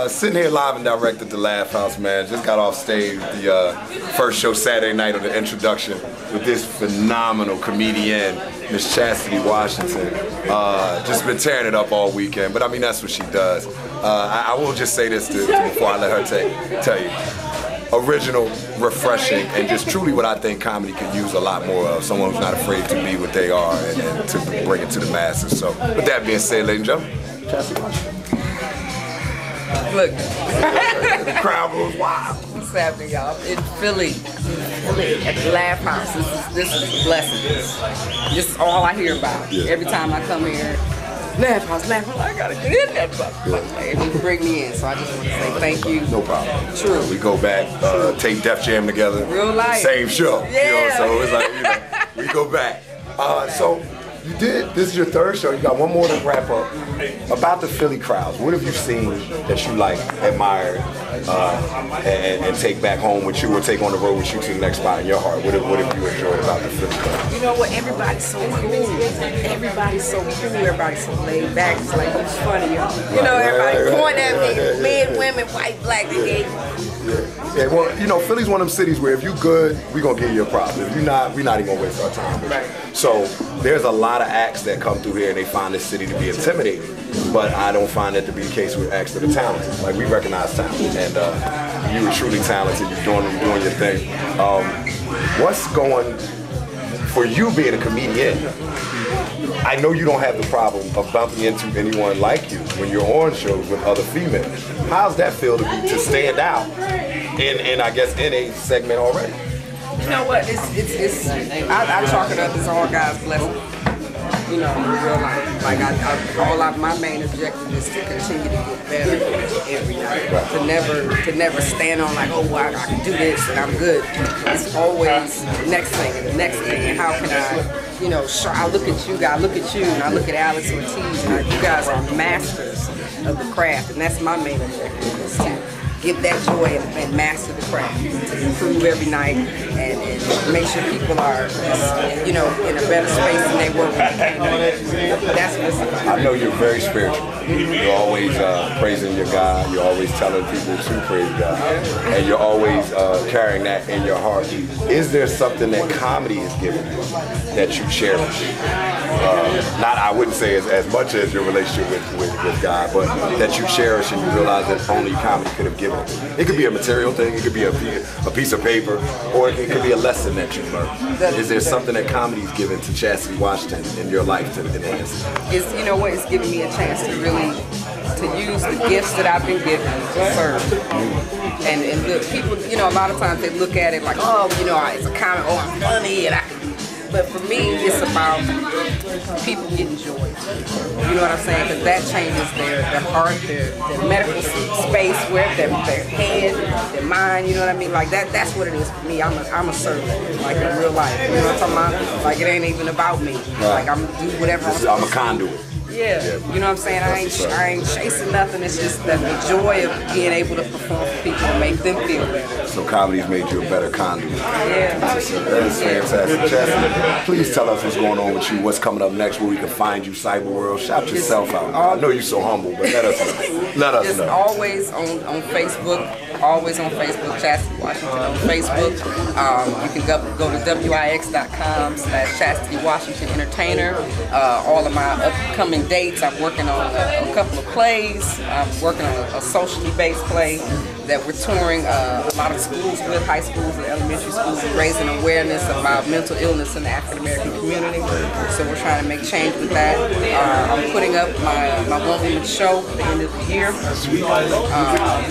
Sitting here live and direct at the Laugh House, man. Just got off stage the first show Saturday night of the introduction with this phenomenal comedian, Miss Chastity Washington. Just been tearing it up all weekend, but I mean, that's what she does. I will just say this before I let her tell you. Original, refreshing, and just truly what I think comedy could use a lot more of. Someone who's not afraid to be what they are and to bring it to the masses. So, with that being said, ladies and gentlemen, Chastity Washington. Look. The crowd goes wild. What's happening, y'all? In Philly, at the Laugh House. This is a blessing. This is all I hear about. Yeah. Every time I come here, Laugh House, I gotta get in that fucking. And you bring me in, so I just want to say thank you. No problem. True. We go back, take Def Jam together. Real life. Same show. Yeah. You know, so it's like, we go back. So this is your third show. You got one more to wrap up. About the Philly crowds, what have you seen that you like, admire, and take back home with you, or take on the road with you to the next spot in your heart? What have you enjoyed about the Philly crowd? You know what? Everybody's so cool. Everybody's so cool. Everybody's so laid back. It's like, it's funny, you know, everybody point at me. Men, women, white, black, they Yeah, well, you know, Philly's one of them cities where if you good, we gonna give you a problem. If you're not, we're not even gonna waste our time with you. So there's a lot of acts that come through here and they find this city to be intimidating. But I don't find that to be the case with acts that are talented. Like, we recognize talent, and you were truly talented. You're doing your thing. What's going for you being a comedian? I know you don't have the problem of bumping into anyone like you when you're on shows with other females. How's that feel to stand out in I guess in a segment already? You know what? I chalk it up as all God's blessing. You know, in real life. Like my main objective is to continue to get better every night. Right. To never stand on like, oh, well, I can do this and I'm good. It's always the next thing and the next thing, and how can I, you know, I look at you guys, and I look at Alex Ortiz, and you guys are masters of the craft, and that's my main objective, is to get that joy and master the craft, to improve every night and make sure people are, you know, in a better space than they were when they came in. That's what's about. I know you're very spiritual. You're always praising your God. You're always telling people to praise God. And you're always carrying that in your heart. Is there something that comedy has given you that you cherish? Not, I wouldn't say as much as your relationship with God, but that you cherish and you realize that only comedy could have given. It could be a material thing, it could be a piece of paper, or it could be a lesson that you learned. Is there something that comedy's given to Chastity Washington in your life to enhance? You know what, it's given me a chance to really use the gifts that I've been given to serve. And the people, you know, a lot of times they look at it like, oh, you know, it's a comedy, oh, I'm funny, and but for me, it's about people getting joy. You know what I'm saying? Because that changes their heart, their medical space, where their head, their mind. You know what I mean? Like that's what it is for me. I'm a servant, like in real life. You know what I'm talking about? Like, it ain't even about me. Like, I'm gonna do whatever I'm a conduit. Yeah, you know what I'm saying? I ain't chasing nothing. It's just that the joy of being able to perform for people and make them feel better. So comedy's made you a better conduit. Yeah. That's fantastic. Chastity, please tell us what's going on with you, what's coming up next, where we can find you, cyber world. Shout yourself out. I know you're so humble, but let us know. Let us know. Always on Facebook. Always on Facebook, Chastity Washington on Facebook. You can go to wix.com/Chastity Washington Entertainer. All of my upcoming dates. I'm working on a couple of plays. I'm working on a socially based play that we're touring a lot of schools with, high schools and elementary schools, raising awareness about mental illness in the African American community. So we're trying to make change with that. I'm putting up my one-woman show at the end of the year,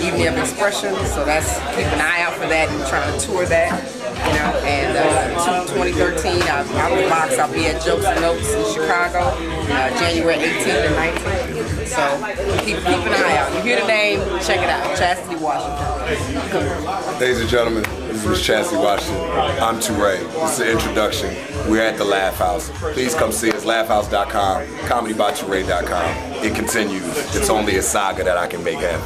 Evening of Expression. So that's, keep an eye out for that. We're trying to tour that. You know, and 2013, out of the box, I'll be at Jokes and Notes in Chicago, January 18th and 19th. So keep an eye out. You hear the name, check it out. Chastity Washington. Ladies and gentlemen, this is Chastity Washington. I'm TuRae. This is the introduction. We're at the Laugh House. Please come see us. LaughHouse.com, ComedyByTuRae.com. It continues. It's only a saga that I can make happen.